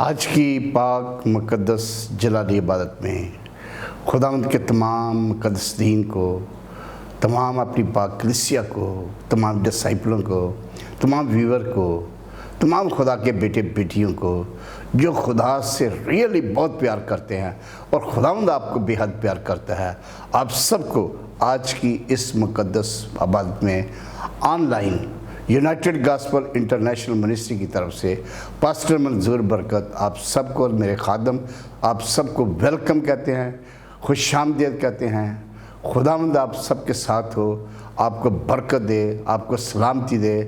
آج کی پاک مقدس جلالی عبادت میں خداوند کے تمام مقدس دین کو، تمام اپنی پاک کلیسیا کو، تمام ڈسائپلوں کو، تمام ویور کو، تمام خدا کے بیٹے بیٹیوں کو جو خدا سے ریئلی بہت پیار کرتے ہیں اور خداوند آپ کو بے حد پیار کرتا ہے، آپ سب کو آج کی اس مقدس عبادت میں on line United gospel international ministry کی طرف سے پاسٹر منظور برکت آپ سب کو اور میرے خادم آپ سب کو ویلکم کہتے ہیں، خوش آمدید کہتے ہیں۔ خداوند آپ سب کے ساتھ ہو، آپ کو برکت دے، آپ کو سلامتی دے۔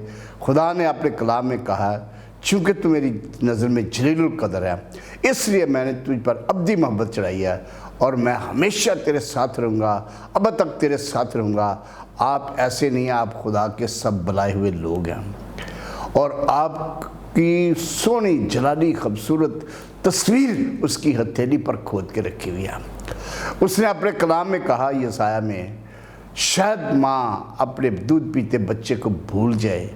خدا نے اپنے کلام میں کہا، چونکہ تو میری نظر میں جلیل القدر ہے، اس لیے میں نے تجھ پر ابدی محبت چڑھائی ہے اور میں ہمیشہ تیرے ساتھ رہوں گا، اب تک تیرے ساتھ رہوں گا۔ آپ ایسے نہیں ہیں، آپ خدا کے سب بلائے ہوئے لوگ ہیں اور آپ کی سونی جلالی خوبصورت تصویر اس کی ہتھیلی پر کھود کے رکھی ہوئی ہے۔ اس نے اپنے کلام میں کہا یسایہ میں، شاید ماں اپنے دودھ پیتے بچے کو بھول جائے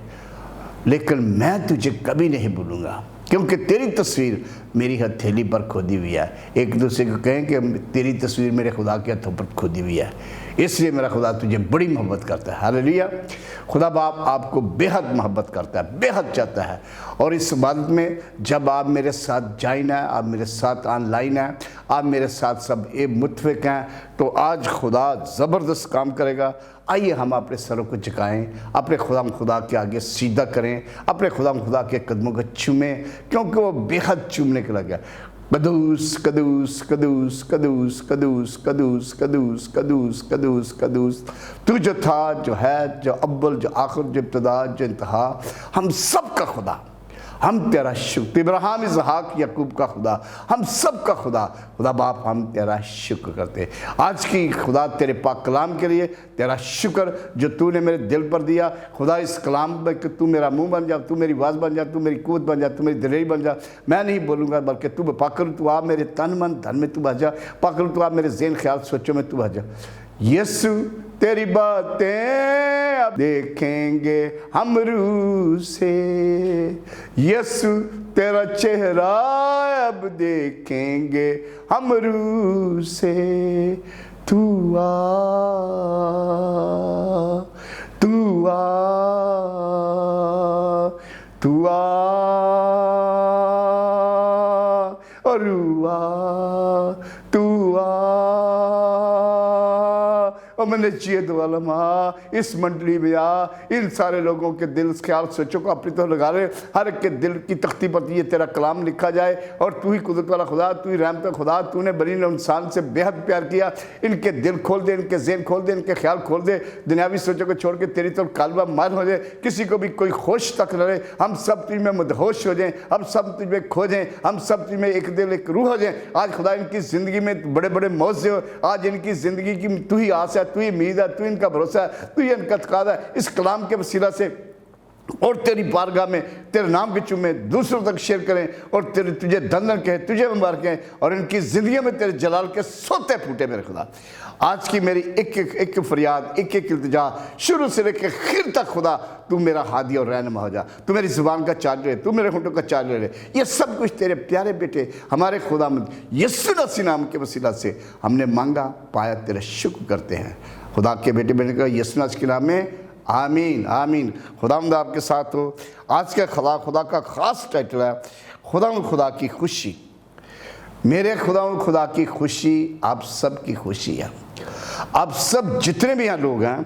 لیکن میں تجھے کبھی نہیں بھولوں گا، کیونکہ تیری تصویر میری ہتھیلی پر کھودی ہوئی ہے۔ ایک دوسرے کو کہیں کہ تیری تصویر میرے خدا کے ہاتھوں پر کھودی ہوئی ہے، اس لیے میرا خدا تجھے بڑی محبت کرتا ہے۔ ہاللیلویا۔ خدا باپ آپ کو بے حد محبت کرتا ہے، بے حد چاہتا ہے، اور اس عبادت میں جب آپ میرے ساتھ جائن ہیں، آپ میرے ساتھ آن لائن ہیں، آپ میرے ساتھ سب متفق ہیں، تو آج خدا زبردست کام کرے گا۔ آئیے ہم اپنے سروں کو جھکائیں، اپنے خدا کے آگے سیدھا کریں، اپنے خدا کے قدموں کو چومیں، کیونکہ وہ بے حد چومنے کے لگا۔ قدوس قدوس قدوس قدوس قدوس قدوس قدوس قدوس قدوس قدوس، تو جو تھا، جو ہے، جو اول، جو آخر، جو ابتدا، جو انتہا، ہم سب کا خدا، ہم تیرا شکر، ابراہیم، اسحاق، یعقوب کا خدا، ہم سب کا خدا، خدا باپ ہم تیرا شکر کرتے ہیں۔ آج کی خدا تیرے پاک کلام کے لیے تیرا شکر جو تو نے میرے دل پر دیا۔ خدا اس کلام میں کہ تو میرا منہ بن جا، تو میری آواز بن جا، تو میری قوت بن جا، تو میری دلیری بن جا۔ میں نہیں بولوں گا بلکہ تو پاکر، تو آ میرے تن من دھن میں تو بھر جا، پاکر تو آ میرے ذہن خیال سوچوں میں تو بھر جا۔ یسو تیری باتیں اب دیکھیں گے ہم روح سے، یسو تیرا چہرہ اب دیکھیں گے ہم روح سے، تو آ، تو آ، تو آ، اور روح آ، تو آ۔ اور میں نے چیت والما اس منڈلی میں آ، ان سارے لوگوں کے دل خیال سوچوں کو اپنی طرف لگا رہے، ہر ایک کے دل کی تختی پر یہ تیرا کلام لکھا جائے، اور تو ہی قدرت والا خدا، تو ہی رحمت خدا، تو نے بنی نوع انسان سے بے حد پیار کیا۔ ان کے دل کھول دے، ان کے ذہن کھول دے، ان کے خیال کھول دے، دنیاوی سوچوں کو چھوڑ کے تیری طرف قلبہ مائل ہو جائے، کسی کو بھی کوئی ہوش تک نہ رہے، ہم سب تجھ میں مدہوش ہو جائیں، ہم سب تجھ میں کھو جائیں، ہم سب تجھ میں ایک دل ایک روح ہو جائیں۔ آج خدا ان کی زندگی میں بڑے بڑے موضوع ہو، آج ان کی زندگی کی تو ہی آس ہے، تو ہی امید ہے، تو ان کا بھروسہ ہے، تو ہی ان کا اعتقاد ہے۔ اس کلام کے وسیلہ سے اور تیری بارگاہ میں تیرے نام کے چومیں دوسروں تک شیئر کریں، اور تجھے دندن کہیں، تجھے مبارک کہیں، اور ان کی زندگیوں میں تیرے جلال کے سوتے پھوٹے میرے خدا۔ آج کی میری ایک فریاد، ایک التجا، شروع سے لے کے خیر تک خدا تو میرا ہادی اور رہنما ہو جا، تو میری زبان کا چارج رہے، تو میرے ہونٹوں کا چارج رہے۔ یہ سب کچھ تیرے پیارے بیٹے ہمارے خداوند یسوع مسیح نام کے وسیلہ سے ہم نے مانگا، پایا، تیرا شکر کرتے ہیں۔ خدا کے بیٹے بیٹے کا یسوع مسیح کے نام میں آمین آمین۔ خداوند آپ کے ساتھ ہو۔ آج کا خدا کا خاص ٹائٹل ہے خداوند خدا کی خوشی۔ میرے خداوند خدا کی خوشی آپ سب کی خوشی ہے۔ آپ سب جتنے بھی یہاں لوگ ہیں،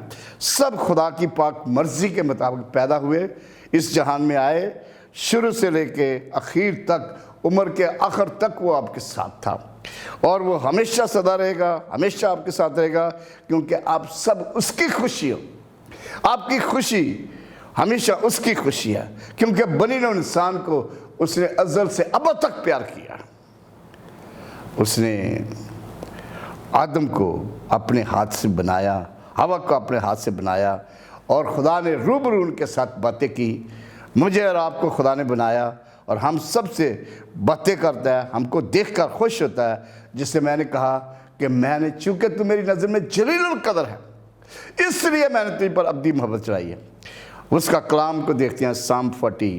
سب خدا کی پاک مرضی کے مطابق پیدا ہوئے، اس جہان میں آئے، شروع سے لے کے اخیر تک، عمر کے آخر تک وہ آپ کے ساتھ تھا، اور وہ ہمیشہ سدا رہے گا، ہمیشہ آپ کے ساتھ رہے گا، کیونکہ آپ سب اس کی خوشی ہو۔ آپ کی خوشی ہمیشہ اس کی خوشی ہے، کیونکہ بنی نوع انسان کو اس نے ازل سے ابد تک پیار کیا۔ اس نے آدم کو اپنے ہاتھ سے بنایا، ہوا کو اپنے ہاتھ سے بنایا، اور خدا نے روبرو ان کے ساتھ باتیں کی۔ مجھے اور آپ کو خدا نے بنایا، اور ہم سب سے باتیں کرتا ہے، ہم کو دیکھ کر خوش ہوتا ہے، جس سے میں نے کہا کہ میں نے، چونکہ تو میری نظر میں جلیل القدر ہے، اس لیے میں نے تجھ پر ابدی محبت چڑھائی ہے۔ اس کا کلام کو دیکھتے ہیں، سام 40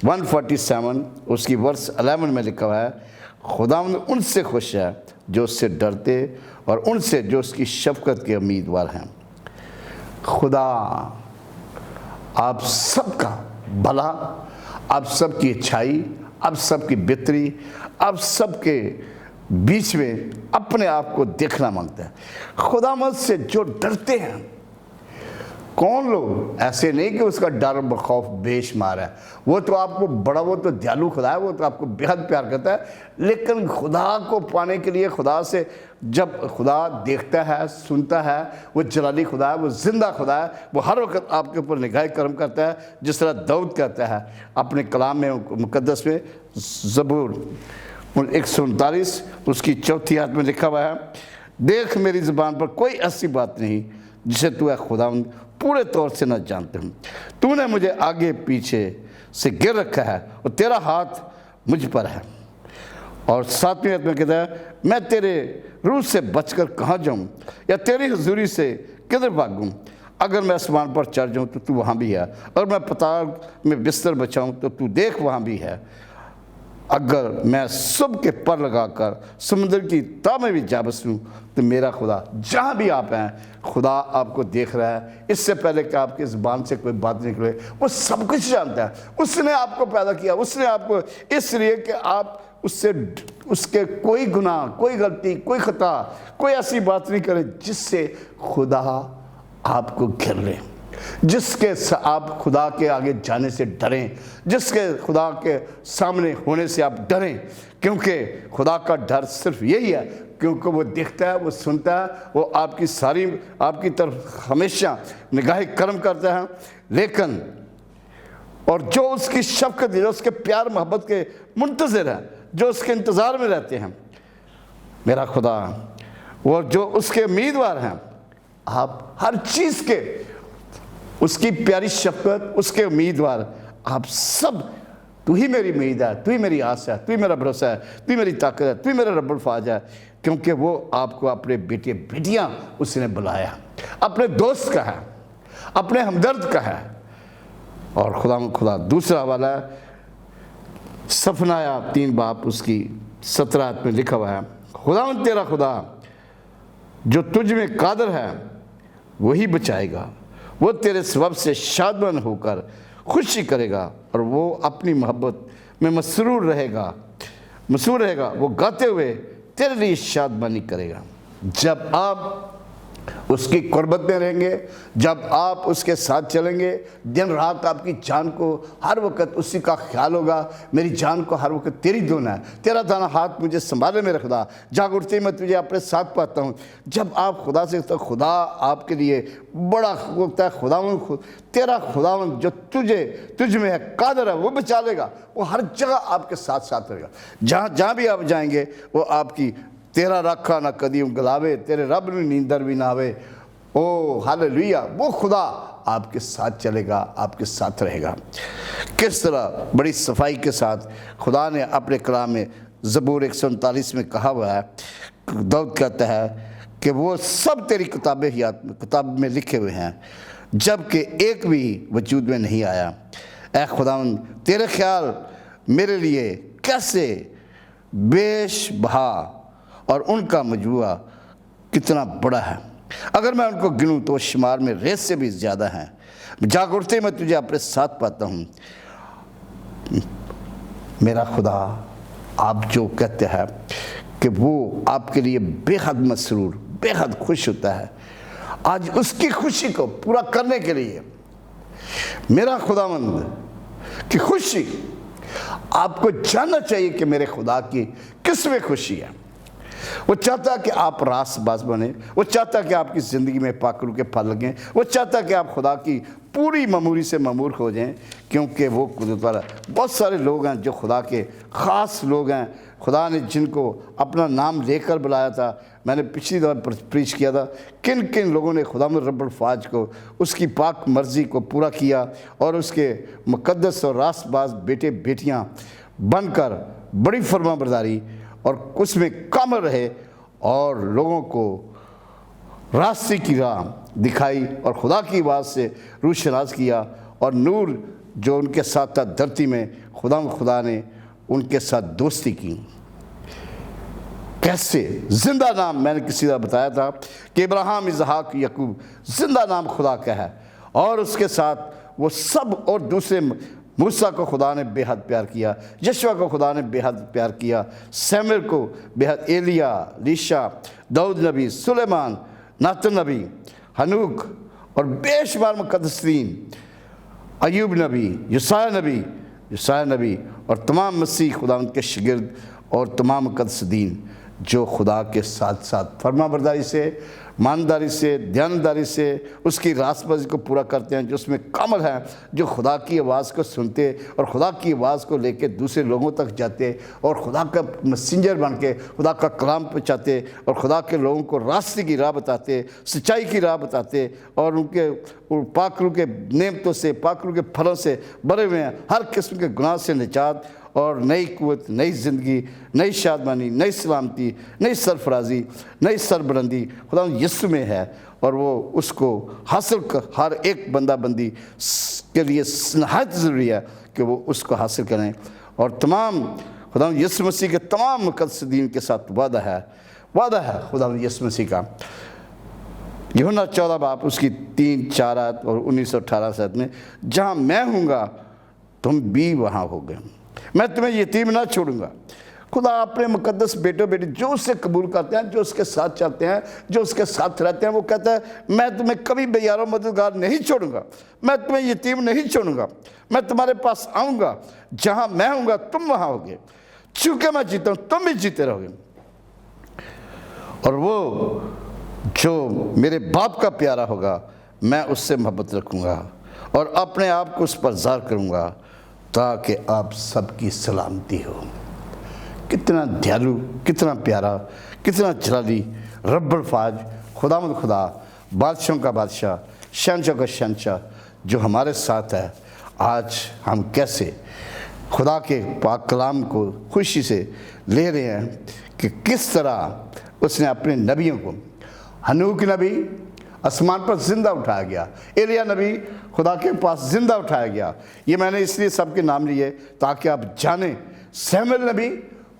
147 اس کی ورس 11 میں لکھا ہوا ہے، خداوند ان سے خوش ہے جو اس سے ڈرتے اور ان سے جو اس کی شفقت کے امیدوار ہیں۔ خدا آپ سب کا بھلا، آپ سب کی اچھائی، آپ سب کی بہتری، آپ سب کے بیچ میں اپنے آپ کو دیکھنا مانگتا ہے۔ خداوند سے جو ڈرتے ہیں، کون لوگ ایسے نہیں کہ اس کا ڈر و خوف بے شمار ہے، وہ تو آپ کو بڑا، وہ تو دیالو خدا ہے، وہ تو آپ کو بے حد پیار کرتا ہے، لیکن خدا کو پانے کے لیے، خدا سے جب خدا دیکھتا ہے، سنتا ہے، وہ جلالی خدا ہے، وہ زندہ خدا ہے، وہ ہر وقت آپ کے اوپر نگاہ کرم کرتا ہے، جس طرح داؤد کہتا ہے اپنے کلام میں مقدس میں، زبور 139 اس کی 4 آیت میں لکھا ہوا ہے، دیکھ میری زبان پر کوئی ایسی بات نہیں جسے تو اے خداوند پورے طور سے نہ جانتے ہوں، تو نے مجھے آگے پیچھے سے گر رکھا ہے اور تیرا ہاتھ مجھ پر ہے۔ اور 7ویں آیت میں کہتا ہے، میں تیرے روح سے بچ کر کہاں جاؤں یا تیری حضوری سے کدھر بھاگوں؟ اگر میں آسمان پر چڑھ جاؤں تو وہاں بھی ہے، اور میں پتال میں بستر بچاؤں تو دیکھ وہاں بھی ہے۔ اگر میں صبح کے پر لگا کر سمندر کی تہ میں بھی جا بسوں تو میرا خدا جہاں بھی آپ ہیں، خدا آپ کو دیکھ رہا ہے۔ اس سے پہلے کہ آپ کی زبان سے کوئی بات نکلے، وہ سب کچھ جانتا ہے۔ اس نے آپ کو پیدا کیا، اس نے آپ کو اس لیے کہ آپ اس کے کوئی گناہ، کوئی غلطی، کوئی خطا، کوئی ایسی بات نہیں کرے جس سے خدا آپ کو گھر لے، جس کے آپ خدا کے آگے جانے سے ڈریں، جس کے خدا کے سامنے ہونے سے آپ ڈریں، کیونکہ خدا کا ڈر صرف یہی ہے، کیونکہ وہ دیکھتا ہے، وہ سنتا ہے، وہ آپ کی طرف ہمیشہ نگاہ کرم کرتا ہے، لیکن اور جو اس کی شفقت، جو اس کے پیار محبت کے منتظر ہیں، جو اس کے انتظار میں رہتے ہیں، میرا خدا، اور جو اس کے امیدوار ہیں، آپ ہر چیز کے اس کی پیاری شفقت، اس کے امیدوار، آپ سب، تو ہی میری امید ہے، تو ہی میری آس ہے، تو ہی میرا بھروسہ ہے، تو ہی میری طاقت ہے، تو ہی میرا رب الفاظ ہے، کیونکہ وہ آپ کو اپنے بیٹے بیٹیاں اس نے بلایا، اپنے دوست کا ہے، اپنے ہمدرد کا ہے۔ اور خدا دوسرا حوالہ ہے، صفنایا 3 باب اس کی 17 آیت میں لکھا ہوا ہے، خداوند تیرا خدا جو تجھ میں قادر ہے وہی بچائے گا، وہ تیرے سبب سے شادمان ہو کر خوشی کرے گا، اور وہ اپنی محبت میں مسرور رہے گا، وہ گاتے ہوئے تیرے لیے شادمانی کرے گا۔ جب آپ اس کی قربت میں رہیں گے، جب آپ اس کے ساتھ چلیں گے، دن رات آپ کی جان کو ہر وقت اسی کا خیال ہوگا، میری جان کو ہر وقت تیری دھونا ہے، تیرا دانا ہاتھ مجھے سنبھالے میں رکھدا، جاگ اٹھتے میں تجھے اپنے ساتھ پاتا ہوں۔ جب آپ خدا سے، تو خدا آپ کے لیے بڑا ہوتا ہے، تیرا خداوند جو تجھ میں ہے، قادر ہے، وہ بچا لے گا، وہ ہر جگہ آپ کے ساتھ رہے گا، جہاں بھی آپ جائیں گے، وہ آپ کی تیرا رکھا نہ کدی گلاوے، تیرے رب نے نیندر بھی نہ آوے، او ہاللیلویہ، وہ خدا آپ کے ساتھ چلے گا، آپ کے ساتھ رہے گا۔ کس طرح بڑی صفائی کے ساتھ خدا نے اپنے کلام میں زبور 139 میں کہا ہوا ہے، داؤد کہتا ہے کہ وہ سب تیری کتاب میں لکھے ہوئے ہیں، جبکہ ایک بھی وجود میں نہیں آیا۔ اے خداوند، تیرے خیال میرے لیے کیسے بیش بہا اور ان کا مجموعہ کتنا بڑا ہے، اگر میں ان کو گنوں تو شمار میں ریت سے بھی زیادہ ہیں۔ جاگ اٹھتے میں تجھے اپنے ساتھ پاتا ہوں۔ میرا خدا آپ جو کہتے ہیں کہ وہ آپ کے لیے بے حد مسرور، بے حد خوش ہوتا ہے، آج اس کی خوشی کو پورا کرنے کے لیے میرا خداوند کی خوشی آپ کو جاننا چاہیے کہ میرے خدا کی کس میں خوشی ہے۔ وہ چاہتا ہے کہ آپ راست باز بنیں، وہ چاہتا ہے کہ آپ کی زندگی میں پاک روح کے پھل لگیں، وہ چاہتا ہے کہ آپ خدا کی پوری معموری سے معمور ہو جائیں، کیونکہ وہ قدرت والا۔ بہت سارے لوگ ہیں جو خدا کے خاص لوگ ہیں، خدا نے جن کو اپنا نام لے کر بلایا تھا۔ میں نے پچھلی دفعہ پریچ کیا تھا کن کن لوگوں نے خدا رب الفاظ کو، اس کی پاک مرضی کو پورا کیا، اور اس کے مقدس اور راست باز بیٹے بیٹیاں بن کر بڑی فرما برداری اور اس میں کامل رہے، اور لوگوں کو راستے کی راہ دکھائی، اور خدا کی آواز سے روح شناس کیا، اور نور جو ان کے ساتھ تھا دھرتی میں، خدا نے ان کے ساتھ دوستی کی۔ کیسے؟ زندہ نام، میں نے کسی طرح بتایا تھا کہ ابراہیم، اسحاق، یعقوب، زندہ نام خدا کا ہے، اور اس کے ساتھ وہ سب اور دوسرے، موسیٰ کو خدا نے بے حد پیار کیا، یشوع کو خدا نے بے حد پیار کیا، سیموئیل کو بے حد، ایلیا، لیشا، داؤد نبی، سلیمان، ناتن نبی، ہنوک، اور بے شمار مقدسین، ایوب نبی، یسایہ نبی، اور تمام مسیح خداوند کے شاگرد اور تمام مقدسین جو خدا کے ساتھ ساتھ فرما برداری سے، ایمانداری سے، دیانتداری سے اس کی راست بازی کو پورا کرتے ہیں، جو اس میں کامل ہیں، جو خدا کی آواز کو سنتے اور خدا کی آواز کو لے کے دوسرے لوگوں تک جاتے اور خدا کا مسنجر بن کے خدا کا کلام پہنچاتے اور خدا کے لوگوں کو راستے کی راہ بتاتے، سچائی کی راہ بتاتے، اور ان کے پاک روح کے نعمتوں سے، پاک روح کے پھلوں سے بھرے ہوئے ہیں، ہر قسم کے گناہ سے نجات اور نئی قوت، نئی زندگی، نئی شادمانی، نئی سلامتی، نئی سرفرازی، نئی سربلندی خدا یسوع میں ہے، اور وہ اس کو حاصل ہر ایک بندہ بندی کے لیے نہایت ضروری ہے کہ وہ اس کو حاصل کریں۔ اور تمام خدا یسوع مسیح کے تمام مقدسین کے ساتھ وعدہ ہے خدا یسوع مسیح کا۔ یوحنا 14 باب اس کی 3-4 آیت اور 19 اور 18 آیت میں، جہاں میں ہوں گا تم بھی وہاں ہوگے، میں تمہیں یتیم نہ چھوڑوں گا۔ خدا اپنے مقدس بیٹے بیٹی جو اس سے قبول کرتے ہیں، جو اس کے ساتھ چلتے ہیں، جو اس کے ساتھ رہتے ہیں، وہ کہتا ہے میں تمہیں کبھی بے یار و مددگار نہیں چھوڑوں گا، میں تمہیں یتیم نہیں چھوڑوں گا، میں تمہارے پاس آؤں گا، جہاں میں ہوں گا تم وہاں ہوگے، چونکہ میں جیتا ہوں تم بھی جیتے رہو گے۔ اور وہ جو میرے باپ کا پیارا ہوگا میں اس سے محبت رکھوں گا اور اپنے آپ کو اس پر ظاہر کروں گا تاکہ آپ سب کی سلامتی ہو۔ کتنا دیالو، کتنا پیارا، کتنا جلالی رب الفاج، خداوند خدا، بادشاہوں کا بادشاہ، شہنشاہ کا شہنشاہ جو ہمارے ساتھ ہے۔ آج ہم کیسے خدا کے پاک کلام کو خوشی سے لے رہے ہیں کہ کس طرح اس نے اپنے نبیوں کو، ہنوک نبی آسمان پر زندہ اٹھایا گیا، ایلیا نبی خدا کے پاس زندہ اٹھایا گیا۔ یہ میں نے اس لیے سب کے نام لیے تاکہ آپ جانیں۔ سیموئیل نبی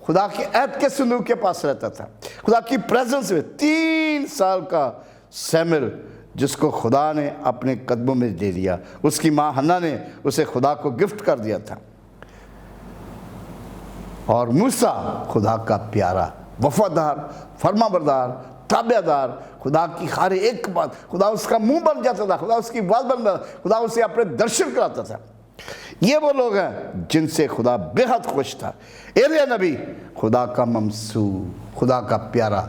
خدا کے عہد کے صندوق کے پاس رہتا تھا، خدا کی پریزنس میں 3 سال کا سیموئیل، جس کو خدا نے اپنے قدموں میں دے دیا، اس کی ماں حنا نے اسے خدا کو گفٹ کر دیا تھا۔ اور موسیٰ خدا کا پیارا، وفادار، فرما بردار، تابع دار، خدا کی ہر ایک بات، خدا اس کا منہ بن جاتا تھا، خدا اس کی بات بن جاتا تھا، خدا اسے اپنے درشن کراتا تھا۔ یہ وہ لوگ ہیں جن سے خدا بے حد خوش تھا۔ ایلیا نبی خدا کا ممسوح، خدا کا پیارا،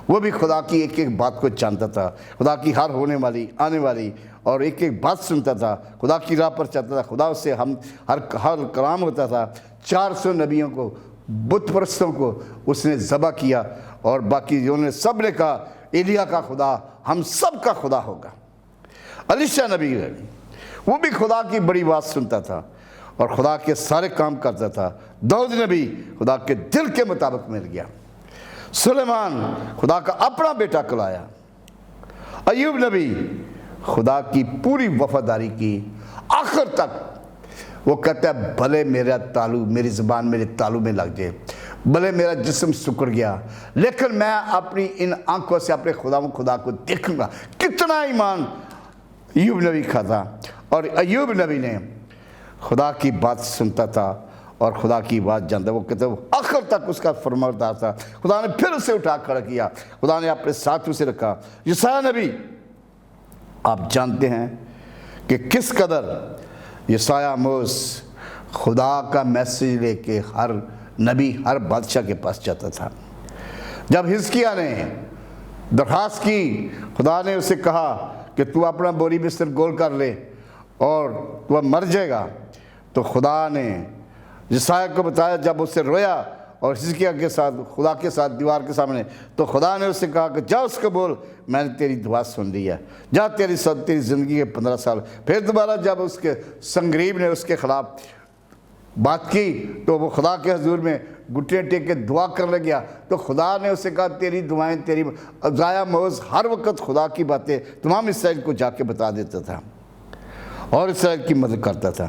وہ بھی خدا کی ایک ایک بات کو جانتا تھا، خدا کی ہر ہونے والی، آنے والی، اور ایک ایک بات سنتا تھا، خدا کی راہ پر چلتا تھا، خدا اس سے ہر کلام ہوتا تھا۔ 400 نبیوں کو، بت پرستوں کو اس نے ذبح کیا، اور باقی انہوں نے سب نے کہا ایلیا کا خدا ہم سب کا خدا ہوگا۔ الیشا نبی وہ بھی خدا کی بڑی بات سنتا تھا اور خدا کے سارے کام کرتا تھا۔ داؤد نبی خدا کے دل کے مطابق مل گیا۔ سلیمان خدا کا اپنا بیٹا کلایا۔ ایوب نبی خدا کی پوری وفاداری کی آخر تک۔ وہ کہتا ہے بھلے میرا تالو، میری زبان میرے تالو میں لگ جائے، بھلے میرا جسم سکڑ گیا، لیکن میں اپنی ان آنکھوں سے اپنے خدا کو دیکھوں گا۔ کتنا ایمان ایوب نبی کا تھا، اور ایوب نبی نے خدا کی بات سنتا تھا اور خدا کی بات جانتا۔ وہ کہتے ہیں آخر تک اس کا فرمانبردار تھا۔ خدا نے پھر اسے اٹھا کھڑا کیا، خدا نے اپنے ساتھ اسے رکھا۔ یسایہ نبی آپ جانتے ہیں کہ کس قدر یسایہ آموز خدا کا میسیج لے کے ہر نبی، ہر بادشاہ کے پاس جاتا تھا۔ جب حزقیہ نے درخواست کی، خدا نے اسے کہا کہ تو اپنا بوری بستر گول کر لے اور تو اب مر جائے گا، تو خدا نے یسایہ کو بتایا، جب اسے رویا اور حزقیہ کے ساتھ، خدا کے ساتھ دیوار کے سامنے، تو خدا نے اسے کہا کہ جا اس کو بول میں نے تیری دعا سن لی ہے، جا تیری زندگی کے 15 سال۔ پھر دوبارہ جب اس کے سنگریب نے اس کے خلاف بات کی تو وہ خدا کے حضور میں گھٹنے ٹیک کے دعا کرنے گیا، تو خدا نے اسے کہا تیری دعائیں، تیری یسایہ موز ہر وقت خدا کی باتیں تمام اسرائیل کو جا کے بتا دیتا تھا اور اسرائیل کی مدد کرتا تھا۔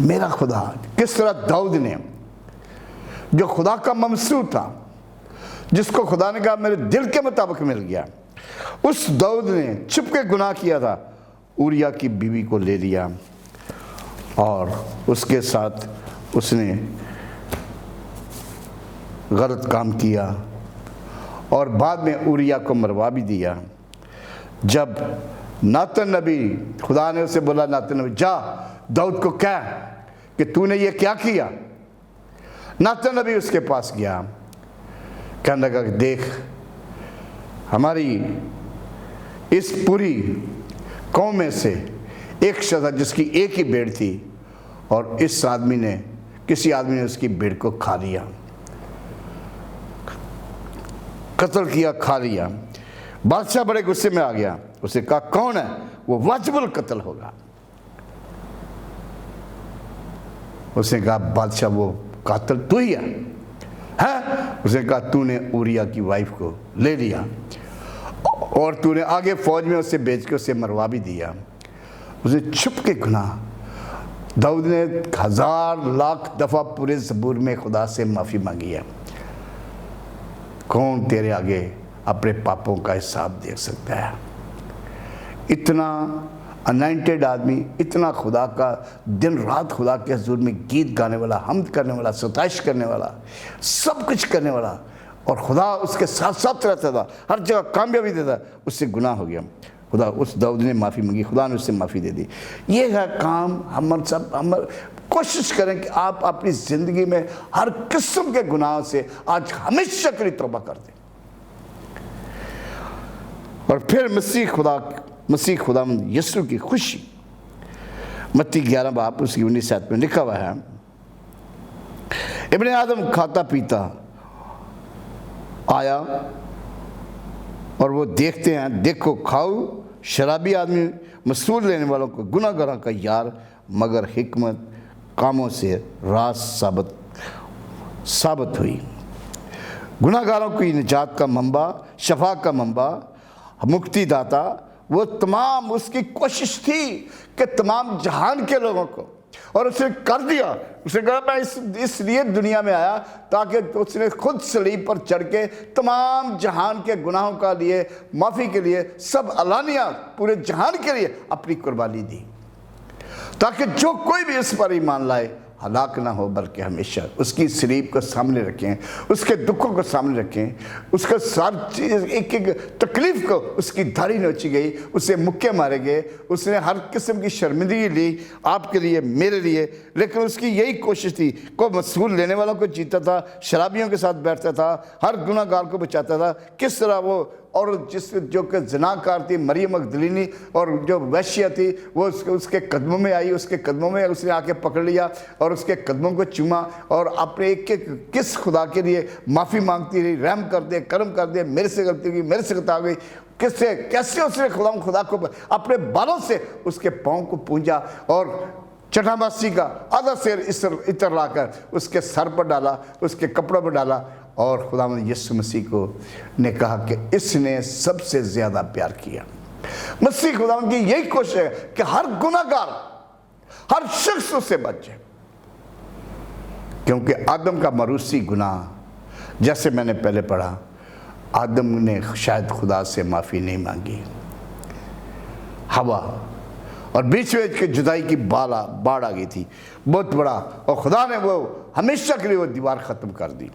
میرا خدا کس طرح داؤد نے جو خدا کا ممسو تھا، جس کو خدا نے کہا میرے دل کے مطابق مل گیا، اس داؤد نے چھپ کے گناہ کیا تھا، اوریا کی بیوی کو لے لیا اور اس کے ساتھ اس نے غلط کام کیا اور بعد میں اوریا کو مروا بھی دیا۔ جب ناتن نبی، خدا نے اسے بولا ناتن نبی جا داؤد کو کہہ کہ تو نے یہ کیا کیا، ناتن نبی اس کے پاس گیا، کہنے لگا کہ دیکھ ہماری اس پوری قوم میں سے ایک شخص جس کی ایک ہی بھیڑ تھی اور اس آدمی نے، کسی آدمی نے اس کی بھیڑ کو کھا لیا، قتل کیا، کھا لیا۔ بادشاہ بڑے غصے میں آ گیا، اسے کہا کون ہے وہ واجب القتل ہوگا۔ اس نے کہا بادشاہ وہ قاتل تو ہی ہے۔ اس نے کہا تو نے اوریا کی وائف کو لے لیا اور تو نے آگے فوج میں اسے بیچ کے اسے مروا بھی دیا۔ اس نے چھپ کے گناہ، داؤد نے 1000 لاکھ دفعہ پورے زبور میں خدا سے معافی مانگی ہے۔ کون تیرے آگے اپنے پاپوں کا حساب دیکھ سکتا ہے؟ اتنا انائنٹڈ آدمی، اتنا خدا کا دن رات خدا کے حضور میں گیت گانے والا، حمد کرنے والا، ستائش کرنے والا، سب کچھ کرنے والا، اور خدا اس کے ساتھ ساتھ رہتا تھا، ہر جگہ کامیابی دیتا، اس سے گناہ ہو گیا۔ خدا اس داؤد نے معافی مانگی، خدا نے اس سے معافی دے دی۔ یہ ہے کام ہم کوشش کریں کہ آپ اپنی زندگی میں ہر قسم کے گناہوں سے آج ہمیشہ کے لیے توبہ کر دیں، اور پھر مسیح خداوند یسوع کی خوشی، متی 11 باب اس کی 19 آیت میں لکھا ہوا ہے، ابن آدم کھاتا پیتا آیا اور وہ دیکھتے ہیں، دیکھو کھاؤ شرابی آدمی مسرور لینے والوں کو گناہ گاروں کا یار، مگر حکمت کاموں سے راز ثابت ہوئی۔ گناہ گاروں کی نجات کا منبع، شفا کا منبع، مکتی داتا، وہ تمام اس کی کوشش تھی کہ تمام جہان کے لوگوں کو، اور اس نے کر دیا۔ اس نے کہا میں اس لیے دنیا میں آیا تاکہ اس نے خود صلیب پر چڑھ کے تمام جہان کے گناہوں کا لیے، معافی کے لیے، سب علانیہ پورے جہان کے لیے اپنی قربانی دی، تاکہ جو کوئی بھی اس پر ایمان لائے ہلاک نہ ہو بلکہ ہمیشہ۔ اس کی صلیب کو سامنے رکھیں، اس کے دکھوں کو سامنے رکھیں، اس کا سار چیز ایک ایک تکلیف کو، اس کی دھاڑی نوچی گئی، اسے مکے مارے گئے، اس نے ہر قسم کی شرمندگی لی آپ کے لیے، میرے لیے، لیکن اس کی یہی کوشش تھی، کوئی مسرور لینے والوں کو جیتا تھا، شرابیوں کے ساتھ بیٹھتا تھا، ہر گناہ گار کو بچاتا تھا۔ کس طرح وہ اور جو کہ زناکار تھی مریم مگدلینی، اور جو ویشیہ تھی وہ اس کے قدموں میں آئی، اس کے قدموں میں اس نے آ کے پکڑ لیا اور اس کے قدموں کو چوما، اور اپنے ایک کس خدا کے لیے معافی مانگتی رہی، رحم کر دے، کرم کر دے، میرے سے غلطی ہوئی، میرے سے خطا ہوئی۔ کیسے اس نے خدا کو اپنے بالوں سے اس کے پاؤں کو پونجا اور چٹا ماسی کا آدھا سیر عطر لا کر اس کے سر پر ڈالا، اس کے کپڑوں پر ڈالا، اور خداوند یسوع مسیح کو نے کہا کہ اس نے سب سے زیادہ پیار کیا۔ مسیح خداوند کی یہی کوشش ہے کہ ہر گناہ گار، ہر شخص اس سے بچ جائے، کیونکہ آدم کا موروثی گناہ، جیسے میں نے پہلے پڑھا، آدم نے شاید خدا سے معافی نہیں مانگی، ہوا اور بیچ میں کے جدائی کی باڑ آ گئی تھی بہت بڑا، اور خدا نے وہ ہمیشہ کے لیے وہ دیوار ختم کر دی۔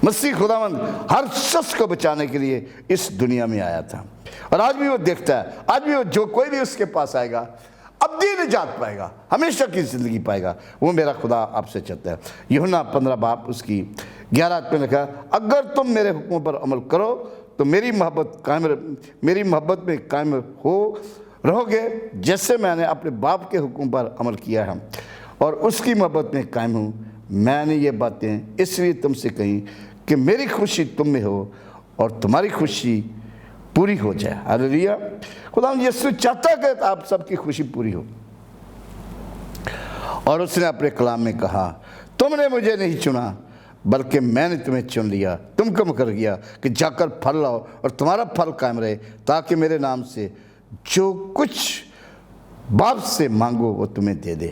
مسیح خداوند ہر شخص کو بچانے کے لیے اس دنیا میں آیا تھا، اور آج بھی وہ دیکھتا ہے، آج بھی وہ جو کوئی بھی اس کے پاس آئے گا ابدی نجات پائے گا، ہمیشہ کی زندگی پائے گا۔ وہ میرا خدا آپ سے چاہتا ہے۔ یوحنا 15 باب اس کی 11 آیت میں لکھا، اگر تم میرے حکموں پر عمل کرو تو میری محبت میں قائم رہو گے، جیسے میں نے اپنے باپ کے حکم پر عمل کیا ہے اور اس کی محبت میں قائم ہوں۔ میں نے یہ باتیں اس لیے تم سے کہیں کہ میری خوشی تم میں ہو اور تمہاری خوشی پوری ہو جائے۔ ہاللیلویا۔ خدا یسوع چاہتا ہے کہ آپ سب کی خوشی پوری ہو، اور اس نے اپنے کلام میں کہا، تم نے مجھے نہیں چنا بلکہ میں نے تمہیں چن لیا، تم کو مقرر کیا کہ جا کر پھل لاؤ اور تمہارا پھل قائم رہے، تاکہ میرے نام سے جو کچھ باپ سے مانگو وہ تمہیں دے دے۔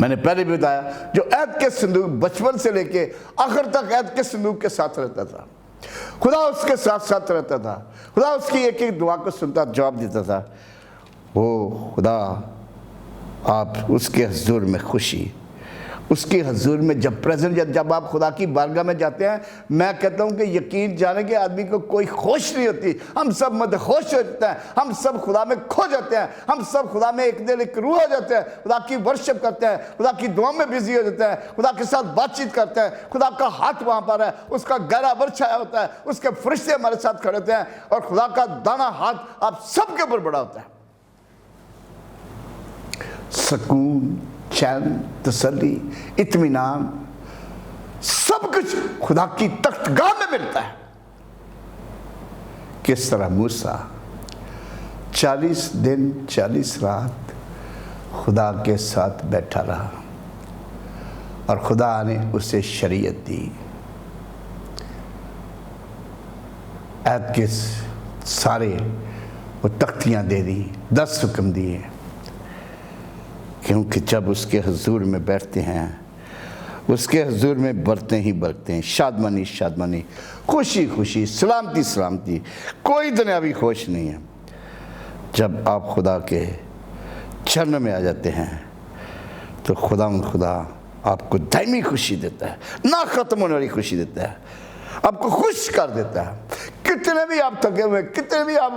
میں نے پہلے بھی بتایا جو عہد کے صندوق بچپن سے لے کے آخر تک عہد کے صندوق کے ساتھ رہتا تھا، خدا اس کے ساتھ ساتھ رہتا تھا، خدا اس کی ایک ایک دعا کو سنتا جواب دیتا تھا، وہ خدا آپ اس کے حضور میں خوشی، اس کے حضور میں جب آپ خدا کی بارگاہ میں جاتے ہیں، میں کہتا ہوں کہ یقین جانے کے آدمی کو کوئی خوش نہیں ہوتی، ہم سب مدہوش ہو جاتے ہیں، ہم سب خدا میں کھو جاتے ہیں، ہم سب خدا میں ایک دل ایک روح ہو جاتے ہیں، خدا کی ورشپ کرتے ہیں، خدا کی دعا میں بزی ہو جاتے ہیں، خدا کے ساتھ بات چیت کرتے ہیں، خدا کا ہاتھ وہاں پر ہے، اس کا گہرا بر چھایا ہوتا ہے، اس کے فرشتے ہمارے ساتھ کھڑے ہوتے ہیں، اور خدا کا دانا ہاتھ آپ سب کے اوپر بڑا ہوتا ہے۔ سکون، چین، تسلی، اطمینان، سب کچھ خدا کی تخت گاہ میں ملتا ہے۔ کس طرح موسیٰ 40 دن 40 رات خدا کے ساتھ بیٹھا رہا اور خدا نے اسے شریعت دی، عہد کے سارے وہ تختیاں دے دی، 10 حکم دیے، کیونکہ جب اس کے حضور میں بیٹھتے ہیں، اس کے حضور میں برتیں ہی برتیں ہیں، شادمانی شادمانی، خوشی خوشی، سلامتی سلامتی، کوئی دنیاوی خوش نہیں ہے۔ جب آپ خدا کے چرن میں آ جاتے ہیں تو خدا آپ کو دائمی خوشی دیتا ہے، نہ ختم ہونے والی خوشی دیتا ہے، آپ کو خوش کر دیتا ہے۔ کتنے بھی آپ تھکے ہوئے، کتنے بھی آپ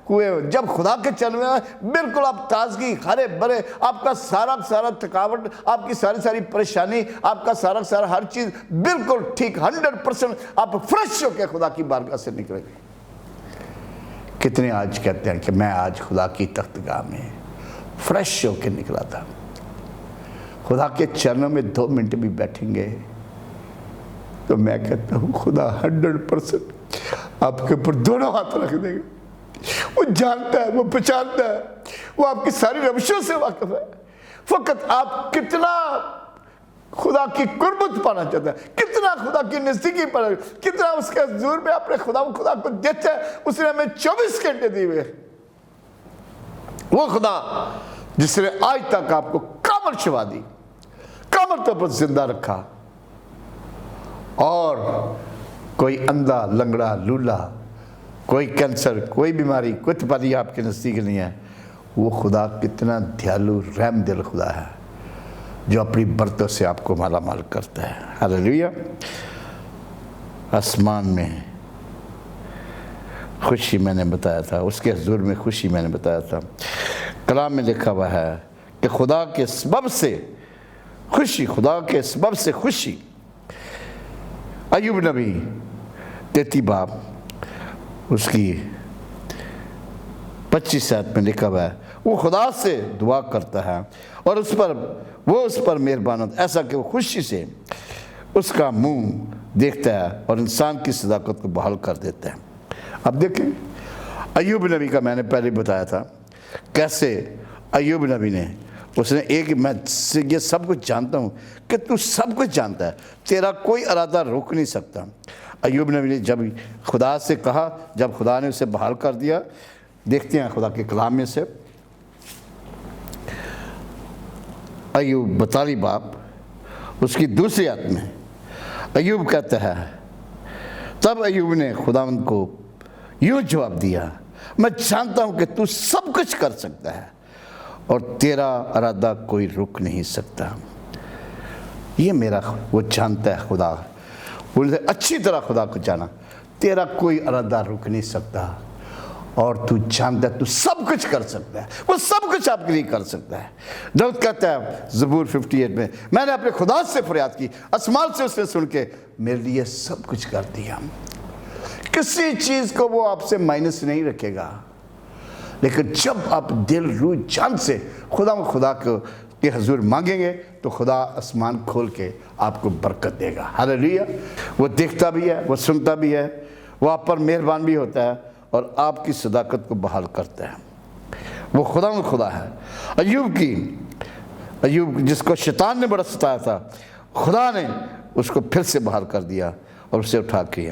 ہوئے ہوئے، جب خدا کے چرن میں بالکل آپ تازگی، ہرے بھرے، آپ کا سارا تھکاوٹ، آپ کی ساری پریشانی، آپ کا سارا ہر چیز بالکل ٹھیک 100% آپ فریش ہو کے خدا کی بارگاہ سے نکلیں گے۔ کتنے آج کہتے ہیں کہ میں آج خدا کی تخت گاہ میں فریش ہو کے نکلا تھا۔ خدا کے چرنوں میں 2 منٹ بھی بیٹھیں گے تو میں کہتا ہوں خدا 100% آپ کے اوپر دونوں ہاتھ رکھ دے گا۔ وہ جانتا ہے، وہ پہچانتا ہے، وہ آپ کی ساری روشوں سے واقف ہے۔ فقط آپ کتنا خدا کی قربت پانا چاہتا ہے، کتنا خدا کی نزدیکی پانا، کتنا اس کے حضور میں اپنے خدا کو دیتے ہیں۔ اس نے ہمیں 24 گھنٹے دیے ہوئے، وہ خدا جس نے آج تک آپ کو کامل شفا دی، کامل طور پر زندہ رکھا، اور کوئی اندھا، لنگڑا، لولا، کوئی کینسر، کوئی بیماری، کوئی تپالی آپ کے نزدیک نہیں ہے۔ وہ خدا کتنا دیالو، رحم دل خدا ہے جو اپنی برتوں سے آپ کو مالا مال کرتا ہے۔ ہاللیلویا۔ آسمان میں خوشی میں نے بتایا تھا، اس کے حضور میں خوشی میں نے بتایا تھا۔ کلام میں لکھا ہوا ہے کہ خدا کے سبب سے خوشی، خدا کے سبب سے خوشی۔ ایوب نبی 33 باب اس کی 25 آیت میں لکھا ہوا ہے، وہ خدا سے دعا کرتا ہے اور وہ اس پر مہربان ہوتا ہے، ایسا کہ وہ خوشی سے اس کا منہ دیکھتا ہے اور انسان کی صداقت کو بحال کر دیتا ہے۔ اب دیکھیں ایوب نبی کا میں نے پہلے بتایا تھا کیسے ایوب نبی نے میں یہ سب کچھ جانتا ہوں کہ تو سب کچھ جانتا ہے، تیرا کوئی ارادہ روک نہیں سکتا۔ ایوب نبی نے جب خدا سے کہا، جب خدا نے اسے بحال کر دیا، دیکھتے ہیں خدا کے کلام میں سے ایوب 42 باب اس کی 2 آیت میں ایوب کہتا ہے، تب ایوب نے خداوند کو یوں جواب دیا، میں جانتا ہوں کہ تو سب کچھ کر سکتا ہے اور تیرا ارادہ کوئی رک نہیں سکتا۔ یہ میرا وہ جانتا ہے خدا، بولتے اچھی طرح خدا کو جانا، تیرا کوئی ارادہ رک نہیں سکتا اور تو جانتا ہے تو سب کچھ کر سکتا ہے، وہ سب کچھ آپ کے لیے کر سکتا ہے۔ داؤد کہتا ہے زبور 58 میں نے اپنے خدا سے فریاد کی، آسمان سے اس نے سن کے میرے لیے سب کچھ کر دیا۔ کسی چیز کو وہ آپ سے مائنس نہیں رکھے گا، لیکن جب آپ دل روح جان سے خدا کے حضور مانگیں گے تو خدا آسمان کھول کے آپ کو برکت دے گا۔ ہاللیلویا۔ وہ دیکھتا بھی ہے، وہ سنتا بھی ہے، وہ آپ پر مہربان بھی ہوتا ہے اور آپ کی صداقت کو بحال کرتا ہے۔ وہ خدا ہے۔ ایوب جس کو شیطان نے بڑا ستایا تھا، خدا نے اس کو پھر سے بحال کر دیا اور اسے اٹھا کے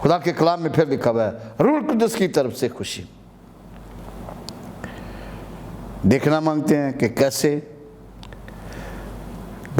خدا کے کلام میں پھر لکھا ہوا ہے روح القدس کی طرف سے خوشی۔ دیکھنا مانگتے ہیں کہ کیسے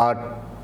8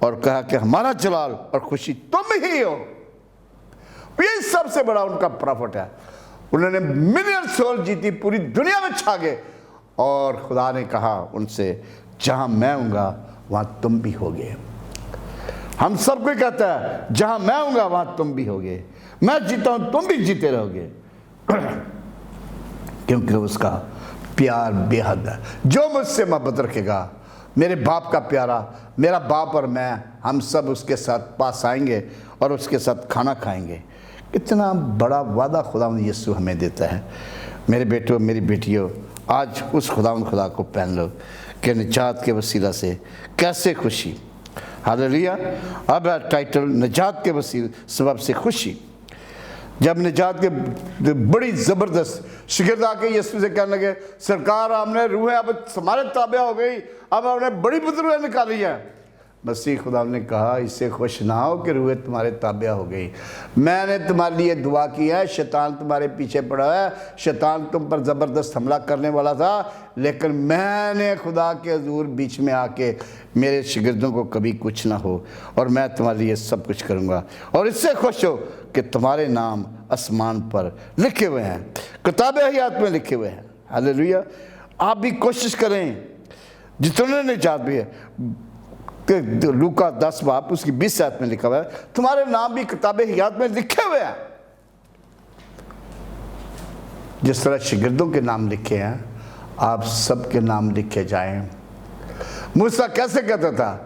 اور کہا کہ ہمارا جلال اور خوشی تم ہی ہو۔ یہ سب سے بڑا ان کا پرافٹ ہے۔ انہوں نے ملین سول جیتی، پوری دنیا میں چھا گئے، اور خدا نے کہا ان سے جہاں میں ہوں گا وہاں تم بھی ہوگے۔ ہم سب کو کہتا ہے جہاں میں ہوں گا وہاں تم بھی ہوگے، میں جیتا ہوں تم بھی جیتے رہو گے، کیونکہ اس کا پیار بے حد ہے۔ جو مجھ سے محبت رکھے گا، میرے باپ کا پیارا، میرا باپ اور میں، ہم سب اس کے ساتھ پاس آئیں گے اور اس کے ساتھ کھانا کھائیں گے۔ کتنا بڑا وعدہ خداوند یسوع ہمیں دیتا ہے۔ میرے بیٹوں، میری بیٹیوں، آج اس خداوند خدا کو پہن لو کہ نجات کے وسیلہ سے کیسے خوشی۔ ہاللیلویا۔ اب ہے ٹائٹل نجات کے سبب سے خوشی۔ جب نجات کے بڑی زبردست شگرد آ کے یسوع سے کہنے لگے سرکار ہم نے روحیں اب ہمارے تابع ہو گئی، اب ہم نے بڑی روحیں نکالی ہیں۔ مسیح خدا نے کہا اس سے خوش نہ ہو کہ روحیں تمہارے تابع ہو گئی، میں نے تمہارے لیے دعا کی ہے، شیطان تمہارے پیچھے پڑا ہے، شیطان تم پر زبردست حملہ کرنے والا تھا، لیکن میں نے خدا کے حضور بیچ میں آ کے میرے شاگردوں کو کبھی کچھ نہ ہو، اور میں تمہارے لیے سب کچھ کروں گا، اور اس سے خوش ہو کہ تمہارے نام آسمان پر لکھے ہوئے ہیں، کتاب حیات میں لکھے ہوئے ہیں۔ ہاللیلویا۔ آپ بھی کوشش کریں، جتنے نجات بھی ہے، کہ لوکا 10 باب اس کی 20 آیت میں لکھا ہوا ہے تمہارے نام بھی کتاب حیات میں لکھے ہوئے ہیں۔ جس طرح شاگردوں کے نام لکھے ہیں، آپ سب کے نام لکھے جائیں۔ موسیٰ کیسے کہتا تھا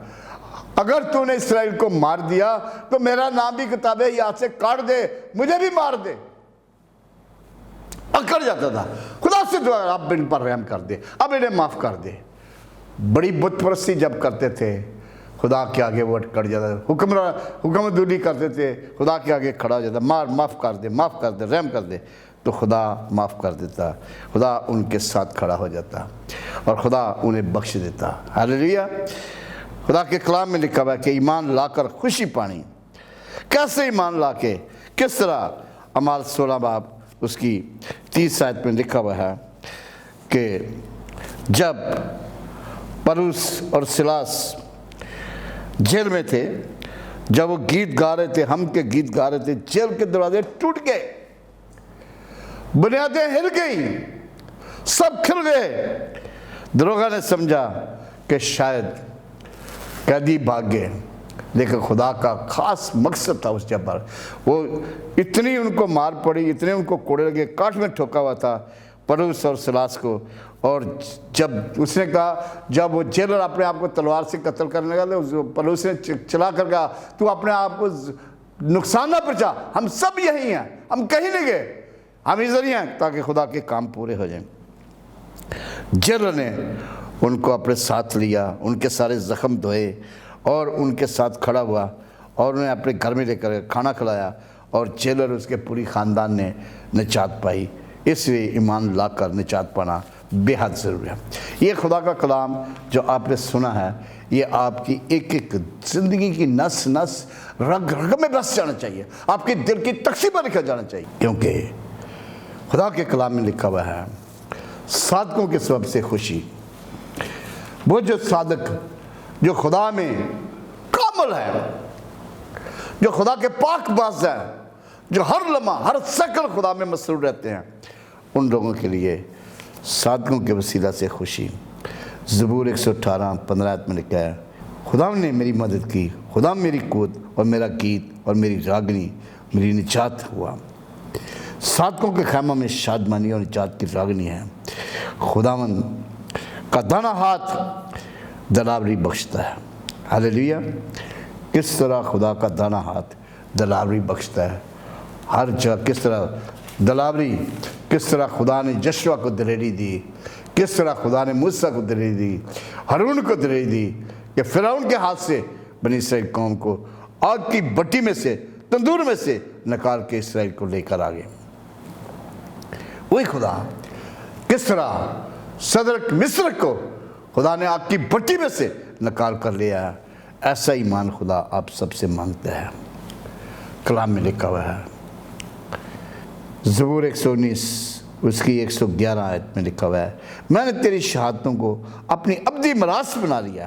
اگر تو نے اسرائیل کو مار دیا تو میرا نام بھی کتاب حیات سے کاٹ دے، مجھے بھی مار دے۔ اکڑ جاتا تھا، خدا سے دعا اب ان پر رحم کر دے، اب انہیں معاف کر دے۔ بڑی بت پرستی جب کرتے تھے خدا کے آگے وہ اکڑ جاتا تھا، حکم دولی کرتے تھے خدا کے آگے کھڑا ہو جاتا، معاف کر دے، معاف کر دے، رحم کر دے، تو خدا معاف کر دیتا، خدا ان کے ساتھ کھڑا ہو جاتا اور خدا انہیں بخش دیتا۔ ہاللیلویا۔ خدا کے کلام میں لکھا ہوا ہے کہ ایمان لا کر خوشی پانی۔ کیسے ایمان لا کے، کس طرح؟ اعمال 16 باب اس کی 30 آیت میں لکھا ہوا ہے کہ جب پولس اور سلاس جیل میں تھے، جب وہ گیت گا رہے تھے، ہم کے گیت گا رہے تھے، جیل کے دروازے ٹوٹ گئے، بنیادیں ہل گئیں، سب کھل گئے۔ دروغہ نے سمجھا کہ شاید قیدی بھاگ گئے، لیکن خدا کا خاص مقصد تھا اس جگہ پر۔ وہ اتنی ان کو مار پڑی، اتنے ان کو کوڑے لگے، کاٹ میں ٹھوکا ہوا تھا پولس اور سلاس کو، اور جب اس نے کہا، جب وہ جیلر اپنے آپ کو تلوار سے قتل کرنے لگا تو پولس نے چلا کر کہا تو اپنے آپ کو نقصان نہ پہنچا، ہم سب یہی ہیں، ہم کہیں نہیں گئے، ہم ادھر ہی ہیں تاکہ خدا کے کام پورے ہو جائیں۔ جیلر نے ان کو اپنے ساتھ لیا، ان کے سارے زخم دھوئے اور ان کے ساتھ کھڑا ہوا اور انہیں اپنے گھر میں لے کر کھانا کھلایا، اور جیلر اس کے پوری خاندان نے نجات پائی۔ اس لیے ایمان لا کر نجات پانا بے حد ضروری ہے۔ یہ خدا کا کلام جو آپ نے سنا ہے، یہ آپ کی ایک ایک زندگی کی نس نس رگ رگ میں بس جانا چاہیے، آپ کے دل کی تختی پر لکھا جانا چاہیے، کیونکہ خدا کے کلام میں لکھا ہوا ہے صادقوں کے سبب سے خوشی۔ وہ جو صادق، جو خدا میں کامل ہے، جو خدا کے پاک باز ہے، جو ہر لمحہ ہر سیکنڈ خدا میں مسرور رہتے ہیں، ان لوگوں کے لیے صادقوں کے وسیلہ سے خوشی۔ زبور 118:15 میں لکھا ہے خدا نے میری مدد کی، خدا میری قوت اور میرا گیت اور میری راگنی، میری نجات ہوا۔ صادقوں کے خیمہ میں شادمانی اور نجات کی راگنی ہے۔ خداوند کا دانا ہاتھ دلاوری بخشتا ہے۔ ہاللیلویا۔ کس طرح خدا کا دانا ہاتھ دلاوری بخشتا ہے، ہر جگہ کس طرح دلاوری، کس طرح خدا نے جشوا کو دلیری دی، کس طرح خدا نے موسیٰ کو دلیری دی، ہارون کو دلیری دی کہ فرعون کے ہاتھ سے بنی اسرائیل قوم کو آگ کی بٹی میں سے، تندور میں سے نکال کے اسرائیل کو لے کر آگے۔ وہی خدا کس طرح صدرک مصر کو خدا نے آگ کی بٹی میں سے نکال کر لیا، ایسا ایمان خدا آپ سب سے مانگتا ہے۔ کلام میں لکھا ہوا ہے، زبور 119 اس کی 111 آیت میں لکھا ہوا ہے، میں نے تیری شہادتوں کو اپنی ابدی میراث بنا لیا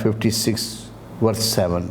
56:7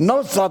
9-7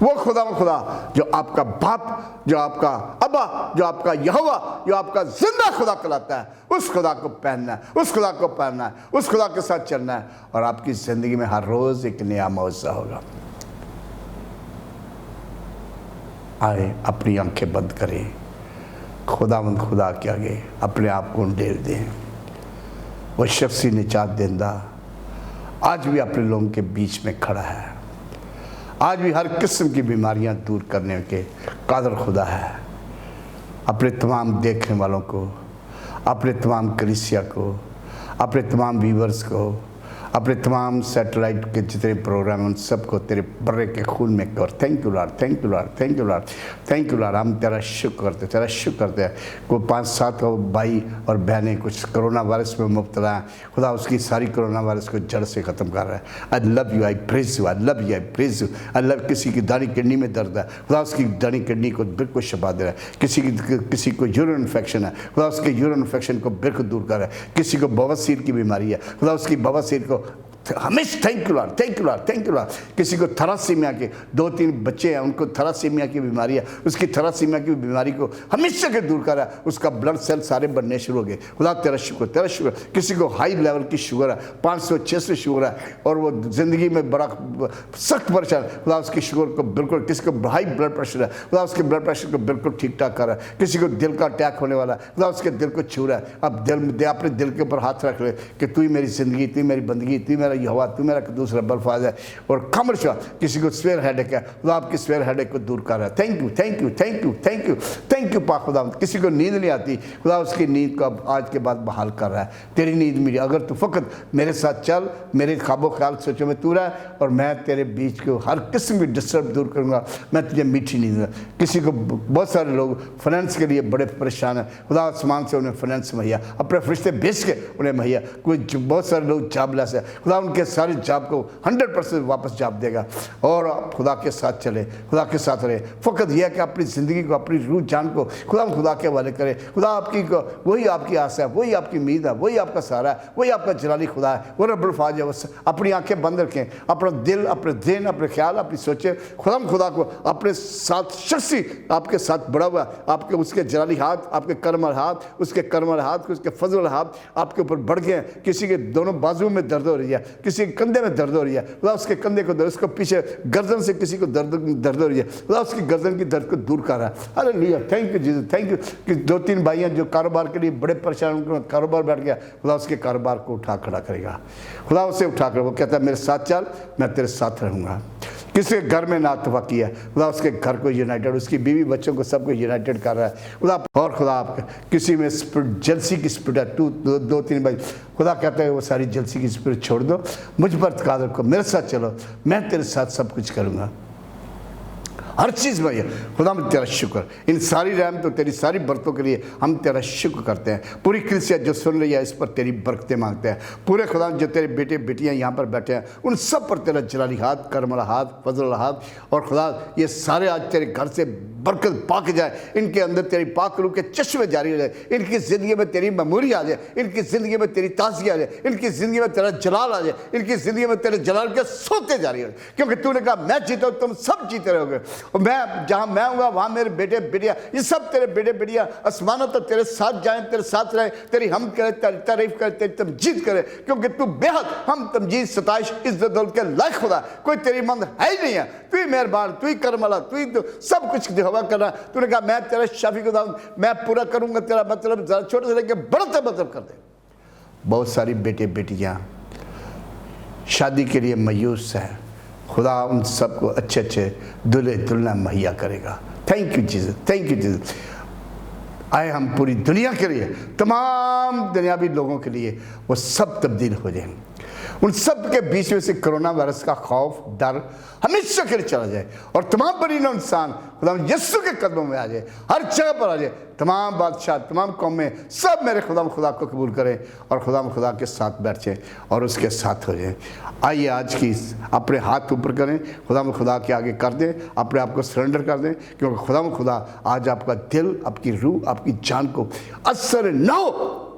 وہ خدا جو آپ کا باپ، جو آپ کا ابا، جو آپ کا یہوہ، جو آپ کا زندہ خدا کہلاتا ہے، اس خدا کو پہننا ہے، اس خدا کو پہننا ہے، اس خدا کے ساتھ چلنا ہے، اور آپ کی زندگی میں ہر روز ایک نیا معجزہ ہوگا۔ آئے اپنی آنکھیں بند کریں، خدا کے آگے اپنے آپ کو ڈھیل دیں۔ وہ شخصی نجات دہندہ آج بھی اپنے لوگوں کے بیچ میں کھڑا ہے، آج بھی ہر قسم کی بیماریاں دور کرنے کے قادر خدا ہے۔ اپنے تمام دیکھنے والوں کو، اپنے تمام کلیسیا کو، اپنے تمام ویورز کو، اپنے تمام سیٹلائٹ کے جتنے پروگرام ہیں ان سب کو تیرے برے کے خون میں کر۔ Thank you lord, thank you lord, thank you lord, thank you lord. ہم تیرا شکر کرتے ہیں، تیرا شکر کرتے ہیں۔ کوئی 5-7 بھائی اور بہنیں کچھ کرونا وائرس میں مبتلا ہیں، خدا اس کی ساری کرونا وائرس کو جڑ سے ختم کر رہا ہے۔ I love you, I praise you, I love you, I praise you. Allah کسی کی دانی کڈنی میں درد ہے، خدا اس کی دانی کڈنی کو بالکل شفا دے رہا ہے۔ کسی کو یورین انفیکشن ہے، خدا اس کے یورین انفیکشن کو بالکل دور کر رہا ہے۔ کسی کو بواسیر کی بیماری ہے، خدا اس کی بواسیر کو ہمیشہ thank you lord, thank you lord, thank you lord. کسی کو تھراسیمیا کے 2-3 بچے ہیں، ان کو تھراسیمیا کی بیماری ہے، اس کی تھراسیمیا کی بیماری کو ہمیشہ کے دور کر رہا ہے، اس کا بلڈ سیل سارے بننے شروع ہو گئے۔ خدا تیرا شکر، تیرا شکر۔ کسی کو ہائی لیول کی شوگر ہے، 500-600 شوگر ہے، اور وہ زندگی میں بڑا سخت پریشان، خدا اس کی شوگر کو بالکل، کسی کو ہائی بلڈ پریشر ہے، خدا اس کے بلڈ پریشر کو بالکل ٹھیک ٹھاک کر رہا ہے۔ کسی کو دل کا اٹیک ہونے والا ہے، خدا اس کے دل کو چھو رہا ہے۔ اب اپنے دل کے اوپر ہاتھ رکھ لے کہ تو ہی میری زندگی، تو ہی میری بندگی، تو ہی میرا یہوہ، تو میرا دوسرا الفاظ ہے۔ اور کمر شاہ، کسی کو سویر ہیڈک ہے، خدا آپ کی سویر ہیڈک کو دور کر رہا ہے۔ Thank you, thank you, thank you, thank you, thank you پاک خدا۔ کسی کو نیند نہیں آتی، خدا اس کی نیند کو اب آج کے بعد بحال کر رہا ہے۔ تیری نیند میری، اگر تو فقط میرے ساتھ چل، میرے خواب و خیال سوچوں میں تو رہ، اور میں تیرے بیچ کو ہر قسم کی ڈسٹرب دور کروں گا، میں تجھے میٹھی نیند دوں گا۔ کسی کو بہت سارے لوگ فائنینس کے لیے بڑے پریشان ہیں، خدا آسمان سے انہیں فائنینس مہیا، اپنے فرشتے بھیج کے انہیں مہیا۔ کوئی بہت سارے لوگ جاب لیس ہے، خدا ان کے سارے جاب کو 100% واپس جاب دے گا، اور خدا کے ساتھ چلے، خدا کے ساتھ رہے۔ فقط یہ ہے کہ اپنی زندگی کو، اپنی روح جان کو خدا کے حوالے کرے۔ خدا آپ کی، وہی آپ کی آس ہے، وہی آپ کی امید ہے، وہی آپ کا سہارا ہے، وہی آپ کا جلالی خدا ہے، وہ رب الفاظ ہے۔ اپنی آنکھیں بند رکھیں، اپنا دل، اپنے ذہن، اپنے خیال، اپنی سوچیں خدا کو اپنے ساتھ شخصی آپ کے ساتھ بڑا ہوا، آپ کے اس کے جلالی ہاتھ، آپ کے کرم ہاتھ، اس کے کرم ہاتھ، اس کے فضل ہاتھ آپ کے اوپر بڑھ گئے ہیں۔ کسی کے دونوں بازو میں درد ہو رہی ہے، کسی کے کندھے میں درد ہو رہی ہے، خدا اس کے کندھے کو درد، اس کو پیچھے گردن سے کسی کو درد ہو رہی ہے، خدا اس کی گردن کی درد کو دور کر رہا ہے۔ Hallelujah, thank you Jesus, thank you. کہ 2-3 بھائی ہیں جو کاروبار کے لیے بڑے پریشان، ان کا کاروبار بیٹھ گیا، خدا اس کے کاروبار کو اٹھا کھڑا کرے گا، خدا اسے اٹھا کر، وہ کہتا ہے میرے ساتھ چل، میں تیرے ساتھ رہوں گا۔ کسی کے گھر میں ناتفاقی ہے، خدا اس کے گھر کو یونائٹڈ، اس کی بیوی بچوں کو سب کو یونائٹڈ کر رہا ہے خدا۔ اور خدا آپ کسی میں جلسی کی اسپرٹ ہے، 2-3 بھائی، خدا کہتا ہے وہ ساری جلسی کی اسپرٹ چھوڑ دو، مجھ پر اعتقاد رکھو، میرے ساتھ چلو، میں تیرے ساتھ سب کچھ کروں گا، ہر چیز میں۔ خدا میں تیرا شکر، ان ساری رحمتوں، تیری ساری برکتوں کے لیے ہم تیرا شکر کرتے ہیں۔ پوری کلیسیا جو سن رہی ہے اس پر تیری برکتیں مانگتے ہیں۔ پورے خدا جو تیرے بیٹے بیٹیاں یہاں پر بیٹھے ہیں ان سب پر تیرا جلالی ہاتھ، کرم والا ہاتھ، فضل والا ہاتھ، اور خدا یہ سارے آج تیرے گھر سے برکت پاک جائے، ان کے اندر تیری پاک روح کے چشمے جاری ہو جائے، ان کی زندگی میں تیری میموری آ جائے، ان کی زندگی میں تیری تازگی آ جائے، ان کی زندگی میں تیرا جلال آ جائے، ان کی زندگی میں تیرے جلال کے سوتے جاری ہو جائے، کیونکہ تو نے کہا میں جیتا ہوں، تم سب جیتے رہو گے، اور میں جہاں میں ہوں گا وہاں میرے بیٹے بیٹیاں، یہ سب تیرے بیٹے بیٹیاں آسمانوں تک تیرے ساتھ جائیں، تیرے ساتھ رہیں، تیری حمد کرے، تیری تعریف کرے، تیری تمجید کرے، کیونکہ تو بے حد ہم تمجید، ستائش، عزت دولت کے لائق خدا، کوئی تیری مند ہے ہی نہیں ہے، تو ہی مہربان، تو ہی کرم والا، تو ہی تو سب کچھ ہوا کر رہا۔ تو نے کہا میں تیرا شافی خدا ہوں، میں پورا کروں گا تیرا مطلب، چھوٹے سے لے کے بڑا سے مطلب کر دے۔ بہت ساری بیٹے بیٹیاں شادی کے لیے مایوس ہیں، خدا ان سب کو اچھے اچھے دلہے دلہنیں مہیا کرے گا۔ Thank you Jesus, thank you Jesus. آئے ہم پوری دنیا کے لیے، تمام دنیاوی لوگوں کے لیے وہ سب تبدیل ہو جائیں، ان سب کے بیچ میں سے کرونا وائرس کا خوف، ڈر ہمیشہ کے لیے چلا جائے، اور تمام برینہ انسان خدا یسوع کے قدموں میں آ جائے، ہر جگہ پر آ جائے، تمام بادشاہ، تمام قومیں سب میرے خدا کو قبول کریں، اور خدا کے ساتھ بیٹھ جائیں اور اس کے ساتھ ہو جائیں۔ آئیے آج کی اپنے ہاتھ اوپر کریں، خدا کے آگے کر دیں، اپنے آپ کو سرنڈر کر دیں، کیونکہ خدا آج آپ کا دل، آپ کی روح، آپ کی جان کو اثر نہ ہو